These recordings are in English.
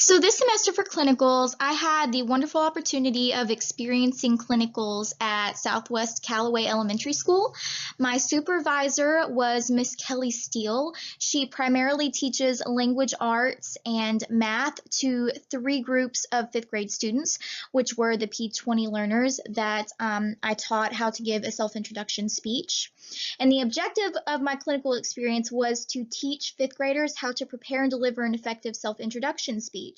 So this semester for clinicals, I had the wonderful opportunity of experiencing clinicals at Southwest Callaway Elementary School. My supervisor was Miss Kelly Steele. She primarily teaches language arts and math to three groups of fifth grade students, which were the P20 learners that I taught how to give a self-introduction speech. And the objective of my clinical experience was to teach fifth graders how to prepare and deliver an effective self-introduction speech.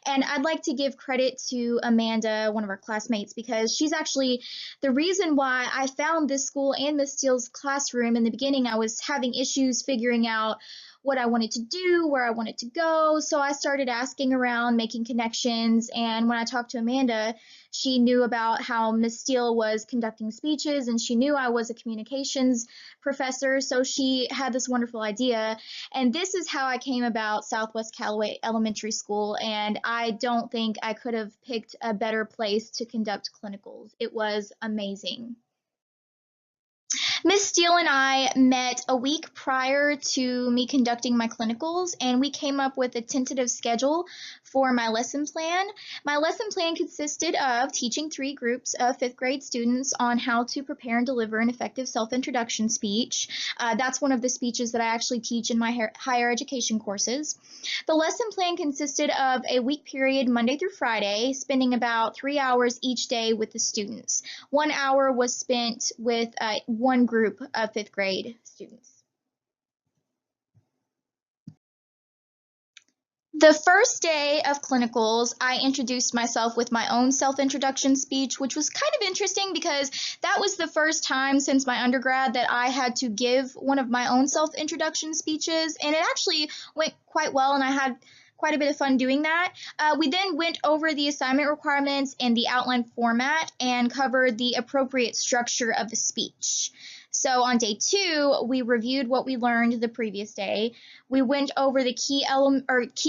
And I'd like to give credit to Amanda, one of our classmates, because she's actually the reason why I found this school and Miss Steele's classroom. In the beginning, I was having issues figuring out what I wanted to do, where I wanted to go. So I started asking around, making connections. And when I talked to Amanda, she knew about how Miss Steele was conducting speeches, and she knew I was a communications professor. So she had this wonderful idea. And this is how I came about Southwest Callaway Elementary School. And I don't think I could have picked a better place to conduct clinicals. It was amazing. Miss Steele and I met a week prior to me conducting my clinicals, and we came up with a tentative schedule for my lesson plan. My lesson plan consisted of teaching three groups of fifth grade students on how to prepare and deliver an effective self-introduction speech. That's one of the speeches that I actually teach in my higher education courses. The lesson plan consisted of a week period, Monday through Friday, spending about 3 hours each day with the students. 1 hour was spent with one group of fifth grade students. The first day of clinicals, I introduced myself with my own self-introduction speech, which was kind of interesting because that was the first time since my undergrad that I had to give one of my own self-introduction speeches, and it actually went quite well, and I had quite a bit of fun doing that. We then went over the assignment requirements and the outline format and covered the appropriate structure of the speech. So on day 2, we reviewed what we learned the previous day. We went over the key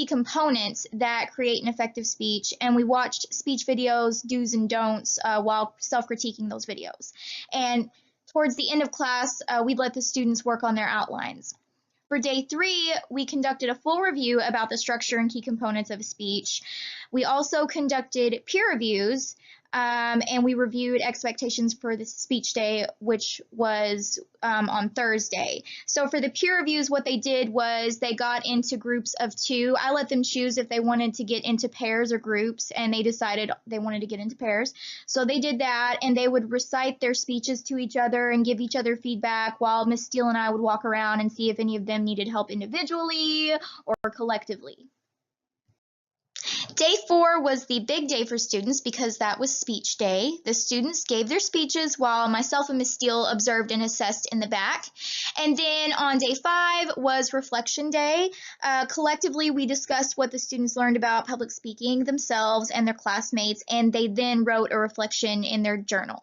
components that create an effective speech, and we watched speech videos, do's and don'ts, while self-critiquing those videos. And towards the end of class, we let the students work on their outlines. For day 3, we conducted a full review about the structure and key components of a speech. We also conducted peer reviews, and we reviewed expectations for the speech day, which was on Thursday. So for the peer reviews, what they did was they got into groups of 2. I let them choose if they wanted to get into pairs or groups, and they decided they wanted to get into pairs. So they did that, and they would recite their speeches to each other and give each other feedback while Miss Steele and I would walk around and see if any of them needed help individually or collectively. Day 4 was the big day for students because that was speech day. The students gave their speeches while myself and Miss Steele observed and assessed in the back. And then on day 5 was reflection day. Collectively, we discussed what the students learned about public speaking themselves and their classmates, and they then wrote a reflection in their journal.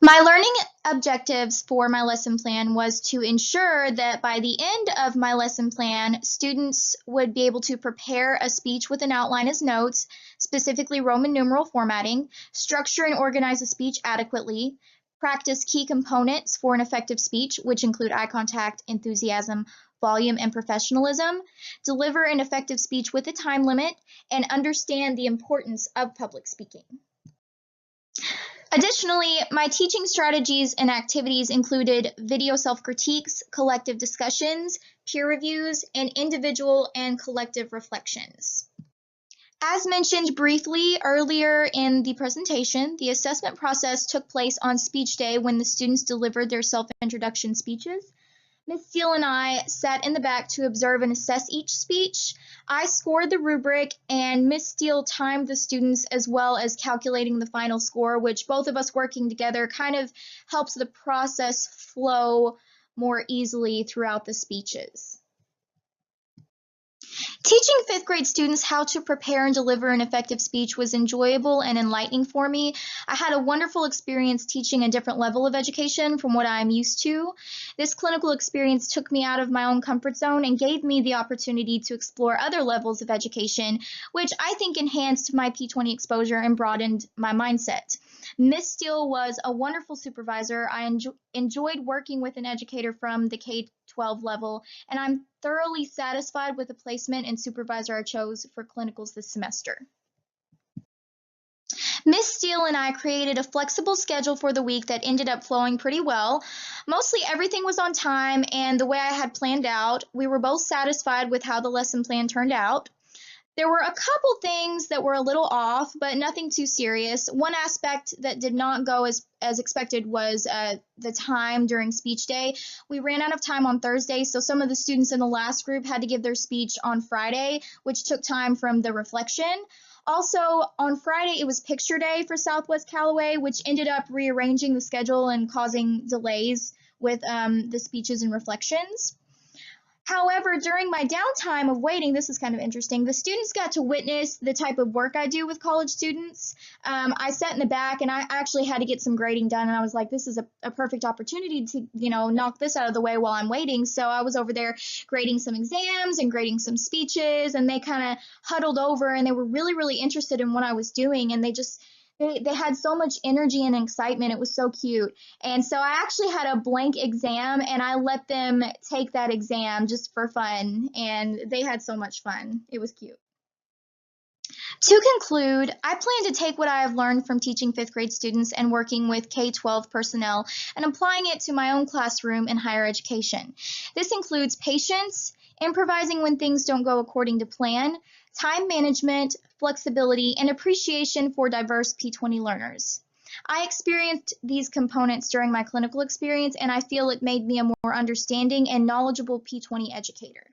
My learning objectives for my lesson plan was to ensure that by the end of my lesson plan, students would be able to prepare a speech with an outline as notes, specifically Roman numeral formatting, structure and organize a speech adequately, practice key components for an effective speech, which include eye contact, enthusiasm, volume, and professionalism, deliver an effective speech with a time limit, and understand the importance of public speaking. Additionally, my teaching strategies and activities included video self-critiques, collective discussions, peer reviews, and individual and collective reflections. As mentioned briefly earlier in the presentation, the assessment process took place on speech day when the students delivered their self-introduction speeches. Ms. Steele and I sat in the back to observe and assess each speech. I scored the rubric, and Ms. Steele timed the students as well as calculating the final score, which both of us working together kind of helps the process flow more easily throughout the speeches. Teaching fifth grade students how to prepare and deliver an effective speech was enjoyable and enlightening for me. I had a wonderful experience teaching a different level of education from what I'm used to. This clinical experience took me out of my own comfort zone and gave me the opportunity to explore other levels of education, which I think enhanced my P20 exposure and broadened my mindset. Miss Steele was a wonderful supervisor. I enjoyed working with an educator from the K K-12 level, and I'm thoroughly satisfied with the placement and supervisor I chose for clinicals this semester. Miss Steele and I created a flexible schedule for the week that ended up flowing pretty well. Mostly everything was on time and the way I had planned out. We were both satisfied with how the lesson plan turned out. There were a couple things that were a little off, but nothing too serious. One aspect that did not go as expected was the time during speech day. We ran out of time on Thursday, so some of the students in the last group had to give their speech on Friday, which took time from the reflection. Also, on Friday, it was picture day for Southwest Callaway, which ended up rearranging the schedule and causing delays with the speeches and reflections. However, during my downtime of waiting, this is kind of interesting, the students got to witness the type of work I do with college students. I sat in the back and I actually had to get some grading done, and I was like, this is a perfect opportunity to, knock this out of the way while I'm waiting. So I was over there grading some exams and grading some speeches, and they kind of huddled over and they were really, really interested in what I was doing, and they had so much energy and excitement. It was so cute. And so I actually had a blank exam and I let them take that exam just for fun. And they had so much fun. It was cute. To conclude, I plan to take what I have learned from teaching fifth grade students and working with K-12 personnel and applying it to my own classroom in higher education. This includes patience, improvising when things don't go according to plan, time management, flexibility, and appreciation for diverse P20 learners. I experienced these components during my clinical experience, and I feel it made me a more understanding and knowledgeable P20 educator.